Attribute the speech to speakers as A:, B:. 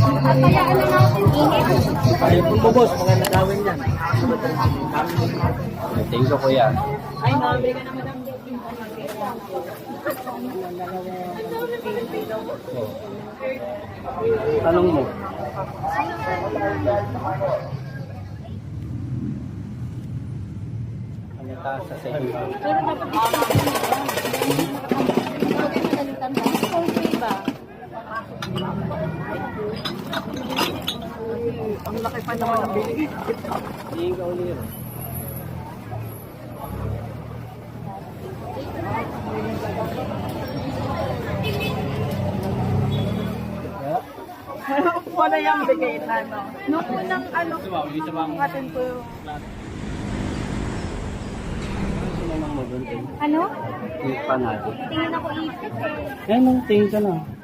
A: Papayaan na natin.
B: Ayun po boss, mga nagawin niya. Thank you kuya.
A: Ay, mami ka naman ang
B: Tanong mo. Ano ta sa sa'yo?
A: Pero dapat okay ba? Ang laki pa naman ang bilig.
B: Hindi ka ulit.
A: Wala yung bigay na, no? Noong unang ano, atin ko yung...
B: Sinanong mo doon.
A: Ano?
B: Yung panalo.
A: Tingin ako isip eh.
B: Tingin ka na.